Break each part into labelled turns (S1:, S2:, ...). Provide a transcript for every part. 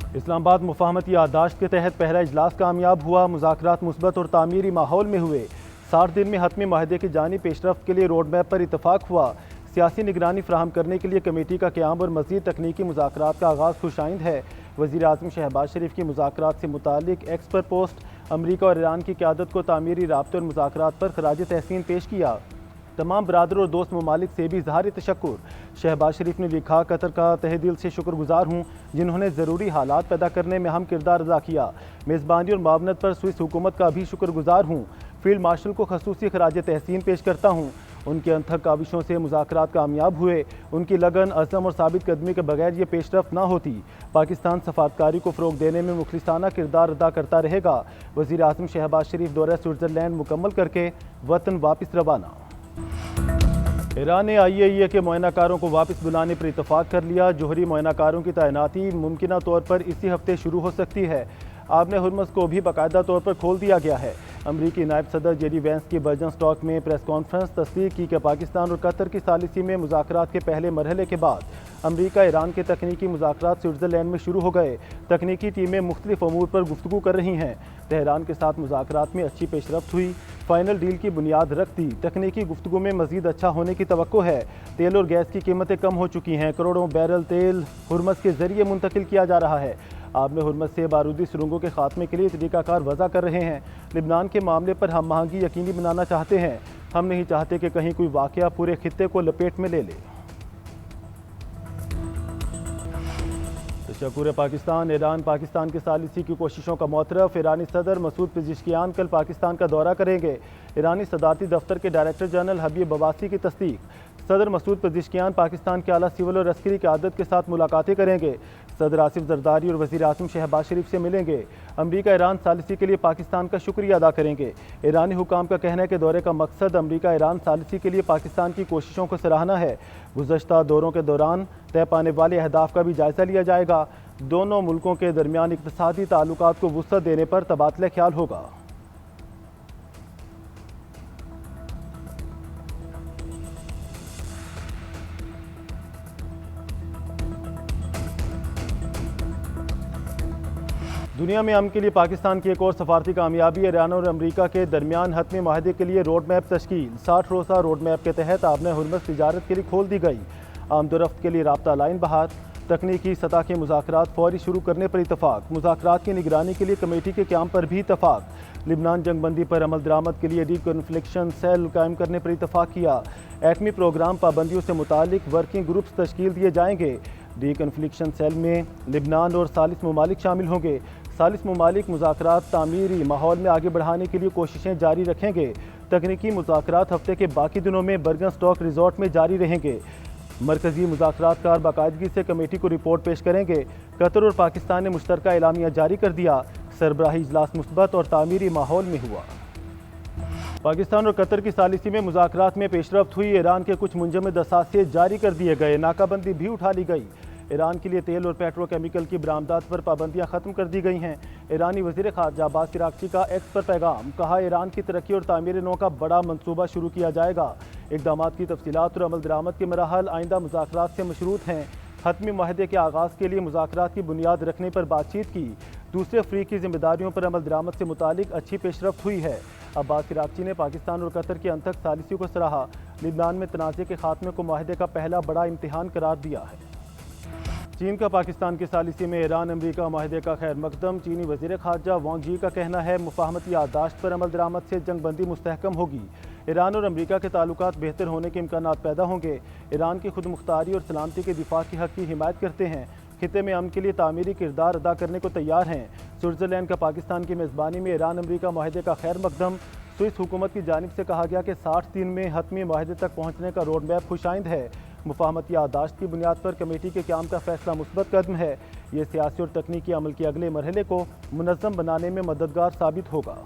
S1: इस्लामाबाद मुफाहमती याददाश्त के तहत पहला इजलास कामयाब हुआ। मुज़ाकरात मुस्बत और तामीरी माहौल में हुए। 60 दिन में हतमी माहदे की जानी पेशरफ्त के लिए रोड मैप पर इतफाक हुआ। सियासी निगरानी फ्राहम करने के लिए कमेटी का क़याम और मज़ीद तकनीकी मुज़ाकरात का आगाज़ खुशाइंद है। वज़ीर आज़म शहबाज शरीफ की मुज़ाकरात से मुतालिक एक्स पर पोस्ट अमरीका और ईरान की क़यादत को तामीरी राब्ते और मुज़ाकरात पर खराज तहसीन पेश किया। तमाम बरादर और दोस्त ममालिक से भी इज़हार तशक्कुर। शहबाज शरीफ ने लिखा, कतर का तहे दिल से शुक्रगुजार हूँ जिन्होंने ज़रूरी हालात पैदा करने में अहम किरदार अदा किया। मेज़बानी और मावनत पर स्विस हुकूमत का भी शुक्रगुजार हूँ। फील्ड मार्शल को खसूसी खराज तहसीन पेश करता हूँ। उनके अनथक काविशों से मुज़ाकरात कामयाब हुए। उनकी लगन, अज़म और साबित कदमी के बगैर ये पेशरफ्त ना होती। पाकिस्तान सफारतकारी को फ़रोग देने में मुखलिसाना किरदार अदा करता रहेगा। वज़ीर आज़म शहबाज शरीफ दौरा स्विट्ज़रलैंड मुकम्मल करके वतन वापस रवाना। ईरान ने IAEA के मुआयनाकारों को वापस बुलाने पर इतफाक कर लिया। जोहरी मुआयनाकारों की तैनाती मुमकिना तौर पर इसी हफ्ते शुरू हो सकती है। आबने हुर्मुज़ को भी बाकायदा तौर पर खोल दिया गया है। अमरीकी नायब सदर जेडी वैंस की बर्जन स्टॉक में प्रेस कॉन्फ्रेंस तस्दीक की कि पाकिस्तान और कतर की सालिसी में मुज़ाकरात के पहले मरहले के बाद अमरीका ईरान के तकनीकी मुज़ाकरात स्विट्ज़रलैंड में शुरू हो गए। तकनीकी टीमें मुख्तलिफ अमूर पर गुफ्तगू कर रही हैं। तेहरान के साथ मुज़ाकरात में अच्छी पेशरफ्त हुई। फाइनल डील की बुनियाद रख दी। तकनीकी गुफ्तगू में मज़ीद अच्छा होने की तवक्को है। तेल और गैस की कीमतें कम हो चुकी हैं। करोड़ों बैरल तेल हुर्मुज़ के ज़रिए मुंतकिल किया जा रहा है। आबने हुर्मुज़ से बारूदी सुरंगों के खात्मे के लिए तरीक़ाकार वज़ा कर रहे हैं। लिबनान के मामले पर हम आहंगी यकीनी बनाना चाहते हैं। हम नहीं चाहते कि कहीं कोई वाक़या पूरे खित्ते को लपेट में ले ले। तशक्कुर पाकिस्तान। ईरान पाकिस्तान के सालिसी की कोशिशों का मोतरफ। ईरानी सदर मसूद पेज़ेश्कियान कल पाकिस्तान का दौरा करेंगे। ईरानी सदारती दफ्तर के डायरेक्टर जनरल हबीब अब्बासी की तस्दीक। सदर मसूद पेज़ेश्कियान पाकिस्तान के आला सिविल और अस्करी क़यादत के साथ मुलाकातें करेंगे। सदर आसिफ जरदारी और वज़ीर आज़म शहबाज शरीफ से मिलेंगे। अमरीका ईरान सालिसी के लिए पाकिस्तान का शुक्रिया अदा करेंगे। ईरानी हुकाम का कहना है कि दौरे का मकसद अमरीका ईरान सालिसी के लिए पाकिस्तान की कोशिशों को सराहना है। गुज़श्ता दौरों के दौरान तय पाने वाले अहदाफ का भी जायज़ा लिया जाएगा। दोनों मुल्कों के दरमियान इक़्तिसादी ताल्लुकात को वुसअत देने पर तबादला ख्याल होगा। दुनिया में अमन के लिए पाकिस्तान की एक और सफारती कामयाबी। ईरान और अमरीका के दरमियान हतमी माहदे के लिए रोड मैप तश्कील। 60 रोज़ा रोड मैप के तहत आबने हुर्मुज़ तिजारत के लिए खोल दी गई। आमदोरफ्त के लिए राब्ता लाइन बहाल। तकनीकी सतह के मुज़ाकरात फौरी शुरू करने पर इतफाक। मुज़ाकरात की निगरानी के लिए कमेटी के क़याम पर भी इतफाक। लिबनान जंगबंदी पर अमल दरामद के लिए डीकन्फ्लिक्शन सेल कायम करने पर इतफाक किया। एटमी प्रोग्राम पाबंदियों से मुतालिक वर्किंग ग्रुप्स तश्कील दिए जाएंगे। डीकन्फ्लिक्शन सेल में लिबनान और सालिस ममालिक शामिल होंगे। सालिस ममालिक मुज़ाकरात तामीरी माहौल में आगे बढ़ाने के लिए कोशिशें जारी रखेंगे। तकनीकी मुज़ाकरात हफ्ते के बाकी दिनों में बर्गन स्टॉक रिजॉर्ट में जारी रहेंगे। मरकज़ी मुज़ाकरातकार बाकायदगी से कमेटी को रिपोर्ट पेश करेंगे। कतर और पाकिस्तान ने मुश्तरका एलामिया जारी कर दिया। सरबराही इजलास मुस्बत और तामीरी माहौल में हुआ। पाकिस्तान और कतर की सालिसी में मुज़ाकरात में पेशरफ्त हुई। ईरान के कुछ मुंजमद असासे जारी कर दिए गए। नाकाबंदी भी उठा ली गई। ईरान के लिए तेल और पेट्रोकेमिकल की बरामदात पर पाबंदियां ख़त्म कर दी गई हैं। ईरानी वज़ीर ख़ारजा अब्बास अराग़ची का एक्स पर पैगाम। कहा, ईरान की तरक्की और तामीर नौ का बड़ा मनसूबा शुरू किया जाएगा। इक़दामात की तफसीलात और अमल दरामद के मराहल आइंदा मुज़ाकरात से मशरूत हैं। हतमी माहदे के आगाज़ के लिए मुज़ाकरात की बुनियाद रखने पर बातचीत की। दूसरे अफ्रीक की जिम्मेदारियों पर अमल दरामद से मुतालिक अच्छी पेशरफ्त हुई है। अब्बास अराग़ची ने पाकिस्तान और कतर की अनथक सालिसी को सराहा। लिबनान में तनाज़े के खात्मे को माहदे का पहला बड़ा इम्तिहान करार दिया है। चीन का पाकिस्तान की सालिसी में ईरान अमरीका माहदे का खैर मकदम। चीनी वज़ीर ख़ारजा वांग यी का कहना है, मुफाहमती याददाश्त पर अमल दरामद से जंगबंदी मुस्तहकम होगी। ईरान और अमरीका के ताल्लुकात बेहतर होने के इम्कानात पैदा होंगे। ईरान की खुद मुख्तारी और सलामती के दिफा के हक़ की हिमायत करते हैं। खित्ते में अमन के लिए तामीरी किरदार अदा करने को तैयार हैं। स्विट्ज़रलैंड का पाकिस्तान की मेज़बानी में ईरान अमरीका माहदे का खैर मकदम। स्विस हुकूमत की जानिब से कहा गया कि 60 दिन में हतमी माहदे तक पहुँचने का रोड मैप खुशाइंद है। मुफाहमती याददाश्त की बुनियाद पर कमेटी के क़याम का फैसला मुस्बत कदम है। ये सियासी और तकनीकी अमल के अगले मरहले को मुनज़्ज़म बनाने में मददगार साबित होगा।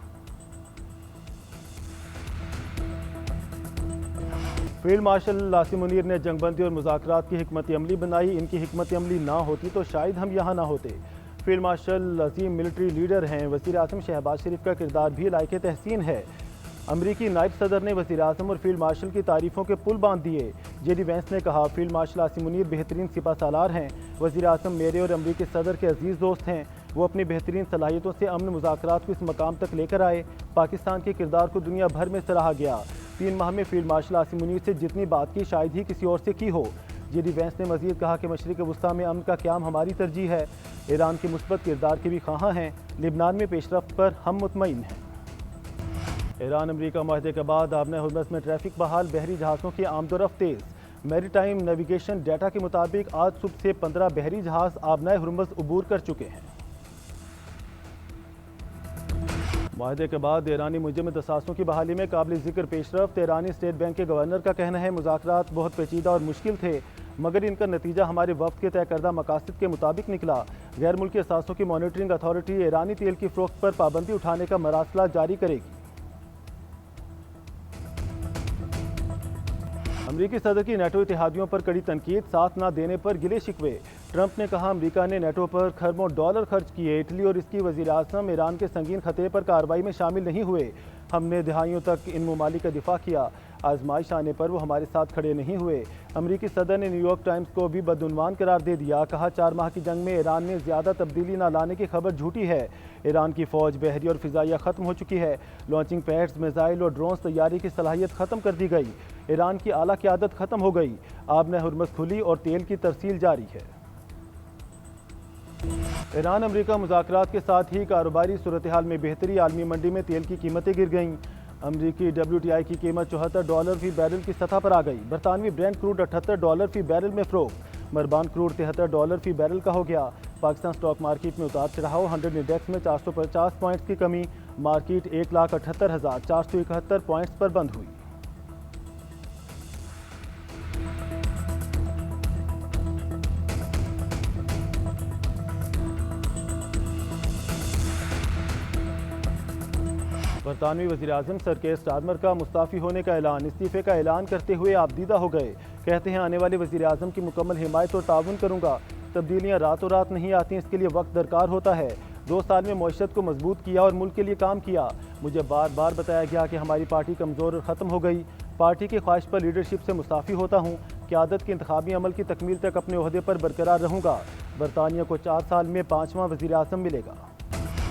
S1: फील्ड मार्शल लासिम मुनीर ने जंगबंदी और मुज़ाकरात की हिकमत अमली बनाई। इनकी हिकमत अमली ना होती तो शायद हम यहाँ ना होते। फील्ड मार्शल अजीम मिलिट्री लीडर हैं। वज़ीर आज़म शहबाज शरीफ का किरदार भी लायक तहसीन है। अमरीकी नायब सदर ने वज़ीर-ए-आज़म और फील्ड मार्शल की तारीफों के पुल बांध दिए। जेडी वैंस ने कहा, फील्ड मार्शल आसिम मुनीर बेहतरीन सिपा सालार हैं। वज़ीर-ए-आज़म मेरे और अमरीकी सदर के अजीज़ दोस्त हैं। वो अपनी बेहतरीन सलाहियतों से अमन मुज़ाकरात को इस मकाम तक लेकर आए। पाकिस्तान के किरदार को दुनिया भर में सराहा गया। 3 माह में फील्ड मार्शल आसिम मुनीर से जितनी बात की शायद ही किसी और से की हो। जेडी वैंस ने मज़ीद कहा कि मशरिक़ वुस्ता में अमन का क़याम हमारी तरजीह है। ईरान के मुस्बत किरदार के भी ख़्वाहां हैं। लिबनान में पेशरफ्त पर हम मुतमईन हैं। ईरान अमरीका माहदे के बाद आबना हुर्मुज़ में ट्रैफिक बहाल, बहरी जहाज़ों की आमदोरफ्त तेज़। मैरीटाइम नेविगेशन डाटा के मुताबिक आज सुबह से 15 बहरी जहाज़ आबना हुर्मुज़ अबूर कर चुके हैं। माहदे के बाद ईरानी मुंजम दसासों की बहाली में काबिल ज़िक्र पेशरफ्त। ईरानी स्टेट बैंक के गवर्नर का कहना है, मुज़ाकरात बहुत पेचीदा और मुश्किल थे, मगर इनका नतीजा हमारे वफ्द के तय करदा मकासद के मुताबिक निकला। गैर मुल्की असासों की मॉनिटरिंग अथॉरिटी ईरानी तेल की फ़रोख्त पर पाबंदी उठाने का मरासला जारी करेगी। अमरीकी सदर की नेटो इतिहादियों पर कड़ी तनकीद, साथ न देने पर गिले शिकवे। ट्रंप ने कहा, अमरीका ने नेटो पर खरबों डॉलर खर्च किए। इटली और इसकी वज़ीर-ए-आज़म ईरान के संगीन खतरे पर कार्रवाई में शामिल नहीं हुए। हमने दहाइयों तक इन ममालिक का दिफा किया, आजमाइश आने पर वो हमारे साथ खड़े नहीं हुए। अमरीकी सदर ने न्यूयॉर्क टाइम्स को भी बदउनवान करार दे दिया। कहा, 4 माह की जंग में ईरान ने ज़्यादा तब्दीली न लाने की खबर झूठी है। ईरान की फ़ौज बहरी और फ़िज़ाइया ख़त्म हो चुकी है। लॉन्चिंग पैड्स, मिसाइल और ड्रोन्स तैयारी की सलाहियत ख़त्म कर दी गई। ईरान की आला क़यादत ख़त्म हो गई। आबना हुर्मुज़ खुली और तेल की तरसील जारी है। ईरान अमरीका मुज़ाकरात के साथ ही कारोबारी सूरत हाल में बेहतरी। आलमी मंडी में तेल की कीमतें गिर गईं। अमरीकी WTI की कीमत $74 फी बैरल की सतह पर आ गई। बरतानवी ब्रेंट क्रूड $78 फी बैरल में फ़रोख्त। मरबान क्रूड $73 फी बैरल का हो गया। पाकिस्तान स्टॉक मार्केट में उतार चढ़ाव। 100 इंडेक्स में 450 पॉइंट्स की कमी। मार्केट 1,78,471 पॉइंट्स पर बंद हुई। बरतानवी वज़ीर-ए-आज़म सर केयर स्टारमर का मुस्ताफ़ी होने का ऐलान। इस्तीफ़े का ऐलान करते हुए आपदीदा हो गए। कहते हैं, आने वाले वज़ीर-ए-आज़म की मुकम्मल हिमायत और ताउन करूँगा। तब्दीलियाँ रातों रात नहीं आती, इसके लिए वक्त दरकार होता है। 2 साल में मईशत को मजबूत किया और मुल्क के लिए काम किया। मुझे बार बार बताया गया कि हमारी पार्टी कमज़ोर और ख़त्म हो गई। पार्टी की ख्वाहिश पर लीडरशिप से मुस्ताफ़ी होता हूँ। क़यादत के इंतखाबी अमल की तकमील तक अपने ओहदे पर बरकरार रहूँगा। बरतानिया को 4 साल में 5वां वज़ीर-ए-आज़म मिलेगा।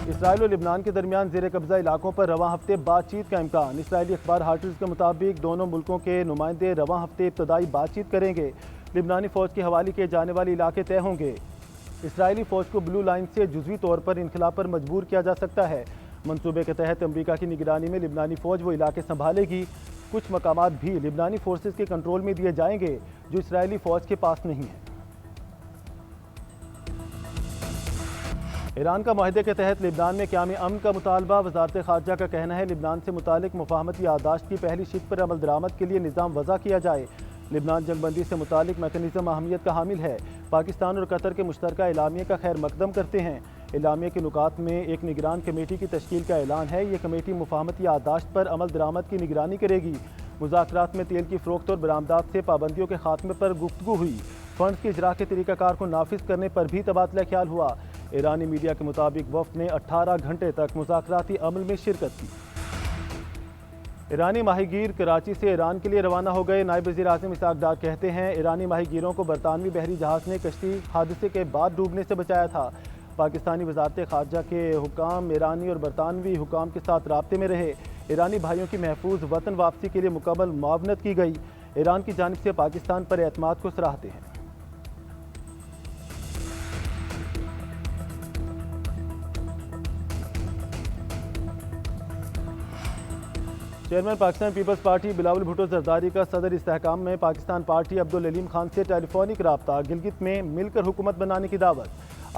S1: इसराइल और लिबनान के दरमियान ज़ेर कब्ज़ा इलाकों पर रवां हफ्ते बातचीत का इम्कान। इसराइली अखबार हार्टर्स के मुताबिक दोनों मुल्कों के नुमाइंदे रवां हफ्ते इब्तदाई बातचीत करेंगे। लिबनानी फ़ौज के हवाले किए जाने वाले इलाके तय होंगे। इसराइली फ़ौज को ब्लू लाइन से जुज़वी तौर पर इनखला पर मजबूर किया जा सकता है। मनसूबे के तहत अमरीका की निगरानी में लिबनानी फ़ौज वो इलाके संभालेगी। कुछ मकामात भी लिबनानी फोर्सेस के कंट्रोल में दिए जाएंगे जो इसराइली फ़ौज के पास नहीं है। ईरान का माहदे के तहत लिबनान में क़याम अमन का मुतालबा। वज़ारत ख़ारजा का कहना है, लिबनान से मुतालिक मुफ़ाहमती याददाश्त की पहली शिक पर अमल दरामद के लिए निज़ाम वज़ा किया जाए। लिबनान जंगबंदी से मुतालिक मैकेनिज़्म अहमियत का हामिल है। पाकिस्तान और कतर के मुश्तरका एलामिया का खैर मकदम करते हैं। एलामिया के नुकात में एक निगरान कमेटी की तश्कील का ऐलान है। ये कमेटी मुफ़ाहमती याददाश्त पर अमल दरामद की निगरानी करेगी। मुज़ाकरात में तेल की फ़रोख्त और बरामदात से पाबंदियों के खात्मे पर गुफ्तगू हुई। फ़ंड्स के इजरा के तरीक़ाकार को नाफिज करने पर भी तबादला ख्याल हुआ। ईरानी मीडिया के मुताबिक वफ़द ने 18 घंटे तक मुज़ाकराती अमल में शिरकत की। ईरानी माहीगीर कराची से ईरान के लिए रवाना हो गए। नायब वज़ीर-ए-आज़म इसहाक डार कहते हैं, ईरानी माहीगीरों को बरतानवी बहरी जहाज़ ने कश्ती हादसे के बाद डूबने से बचाया था। पाकिस्तानी वज़ारत ख़ारजा के हुकाम ईरानी और बरतानवी हुकाम के साथ राब्ते में रहे। ईरानी भाइयों की महफूज वतन वापसी के लिए मुकम्मल मुआवनत की गई। ईरान की जानिब से पाकिस्तान पर एतमाद को सराहते हैं। Chairman Pakistan Peoples Party Bilawal Bhutto Zardari का सदर इस्तेहकाम में पाकिस्तान पार्टी अब्दुल अलीम खान से टेलीफोनिक रब्ता। गिलगित में मिलकर हुकूमत बनाने की दावत।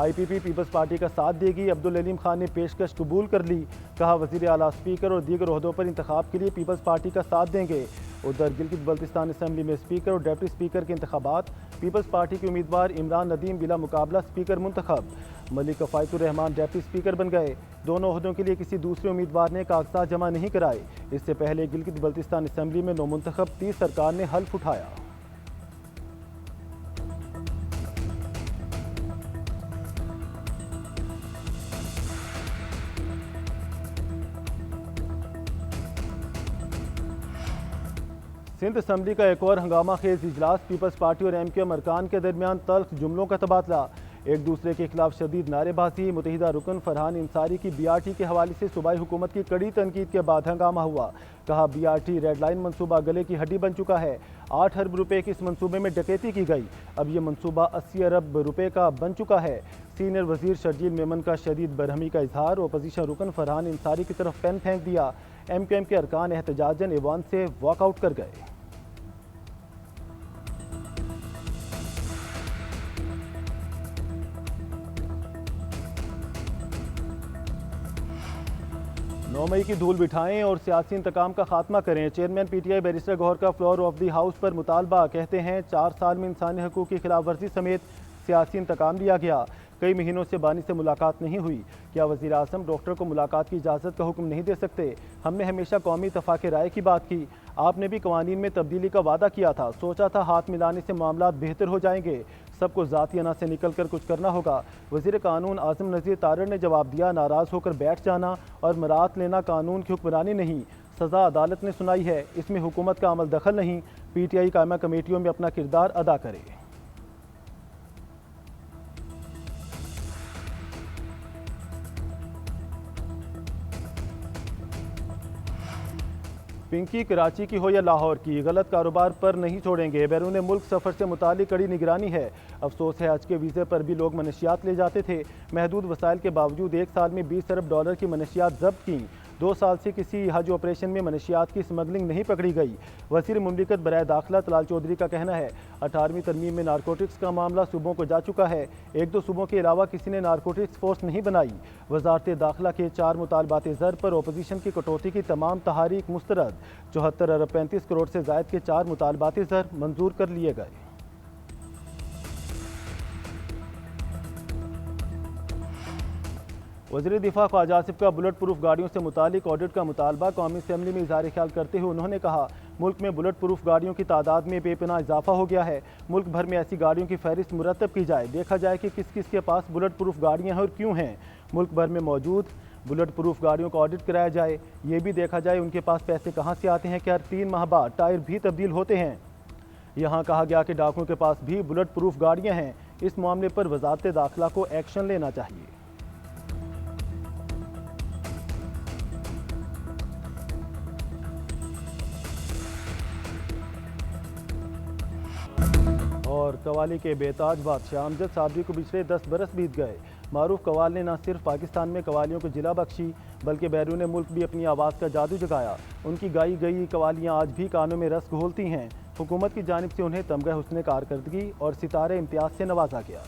S1: IPP पीपल्स पार्टी का साथ देगी। अब्दुल अलीम खान ने पेशकश कबूल कर ली। कहा, वज़ीर आला स्पीकर और दीगर ओहदों पर इंतखाब के लिए पीपल्स पार्टी का साथ देंगे। उधर गिलगित बल्तिस्तान असम्बली में स्पीकर और डिप्टी स्पीकर के इंतखाबात। पीपल्स पार्टी के उम्मीदवार इमरान नदीम बिला मुकाबला स्पीकर मुंतखब। मलिक कफ़ायतुर रहमान डिप्टी स्पीकर बन गए। दोनों ओहदों के लिए किसी दूसरे उम्मीदवार ने कागजात जमा नहीं कराए। इससे पहले गिलगित बल्तिस्तान असम्बली में नौमुंतखब 30 सरकार ने हल्फ उठाया। सिंध असम्बली का एक और हंगामा खेज इजलास। पीपल्स पार्टी और MQM अरकान के दरमियान तल्ख जुमलों का तबादला, एक दूसरे के खिलाफ शदीद नारेबाजी। मुतहिदा रुकन फरहान इंसारी की BRT के हवाले से सूबाई हुकूमत की कड़ी तनकीद के बाद हंगामा हुआ। कहा BRT रेड लाइन मनसूबा गले की हड्डी बन चुका है। 8 अरब रुपए के इस मनसूबे में डकैती की गई, अब यह मनसूबा 80 अरब रुपए का बन चुका है। सीनियर वजीर शर्जील मेमन का शदीद बरहमी का इजहार। अपोजिशन रुकन फरहान इंसारी की तरफ पेन फेंक दिया। MQM के अरकान एहतजाजन ऐवान से वॉकआउट कर गए। नौ मई की धूल बिठाएं और सियासी इंतकाम का खात्मा करें। चेयरमैन PTI बैरिस्टर गौहर का फ्लोर ऑफ दी हाउस पर मुतालबा। कहते हैं 4 साल में इंसानी हकूक़ की खिलाफ वर्जी समेत सियासी इंतकाम लिया गया। कई महीनों से बानी से मुलाकात नहीं हुई। क्या वज़ीर आज़म डॉक्टर को मुलाकात की इजाज़त का हुक्म नहीं दे सकते? हमने हमेशा कौमी इत्तफ़ाक़ राय की बात की। आपने भी कवानीन में तब्दीली का वादा किया था। सोचा था हाथ मिलाने से मामला बेहतर हो जाएंगे। सबको ज़ाती अना से निकल कर कुछ करना होगा। वज़ीर कानून आज़म नज़ीर तारड़ ने जवाब दिया, नाराज़ होकर बैठ जाना और मरात लेना कानून की हुक्मरानी नहीं, सज़ा अदालत ने सुनाई है, इसमें हुकूमत का अमल दखल नहीं। PTI कायमा कमेटियों में अपना किरदार अदा करे। पिंकी कराची की हो या लाहौर की, गलत कारोबार पर नहीं छोड़ेंगे। बैरून मुल्क सफ़र से मुतालिक कड़ी निगरानी है। अफसोस है हज के वीज़े पर भी लोग मनशियात ले जाते थे। महदूद वसाइल के बावजूद 1 साल में 20 अरब डॉलर की मनशियात जब्त की। 2 साल से किसी हज ऑपरेशन में मनशियात की स्मगलिंग नहीं पकड़ी गई। वज़ीर मुमलिकत बराए दाखिला तलाल चौधरी का कहना है 18वीं तरमीम में नारकोटिक्स का मामला सूबों को जा चुका है। 1-2 सूबों के अलावा किसी ने नारकोटिक्स फोर्स नहीं बनाई। वजारत दाखिला के 4 मुतालबात ज़र पर अपोजिशन की कटौती की तमाम तहारीक मुस्तरद। 74 अरब 35 करोड़ से ज़ायद के 4 मुतालबात ज़र मंजूर कर लिए गए। वज़ीर दिफा ख्वाजा आसिफ का बुलेट प्रूफ गाड़ियों से मुतालिक ऑडिट का मुतालबा। कौमी असम्बली में इज़हार ख्याल करते हुए उन्होंने कहा, मुल्क में बुलेट प्रूफ गाड़ियों की तादाद में बेपनाह इजाफा हो गया है। मुल्क भर में ऐसी गाड़ियों की फहरिस्त मुरतब की जाए, देखा जाए कि किस किस के पास बुलेट प्रूफ गाड़ियाँ हैं और क्यों हैं। मुल्क भर में मौजूद बुलेट प्रूफ गाड़ियों का ऑडिट कराया जाए। ये भी देखा जाए उनके पास पैसे कहाँ से आते हैं, क्या 3 माह बाद टायर भी तब्दील होते हैं। यहाँ कहा गया कि डाकुओं के पास भी बुलेट प्रूफ गाड़ियाँ हैं। इस मामले पर वजारत दाखिला को एक्शन लेना चाहिए। और कवाली के बेताज बादशाह अमजद साबरी को पिछले 10 बरस बीत गए। मारूफ कवाल ने न सिर्फ पाकिस्तान में कवालियों को जिला बख्शी, बल्कि बैरून मुल्क भी अपनी आवाज़ का जादू जगाया। उनकी गाई गई कवालियाँ आज भी कानों में रस घोलती हैं। हुकूमत की जानिब से उन्हें तमगा हुस्न कारकर्दगी और सितारे इम्तियाज़ से नवाजा गया।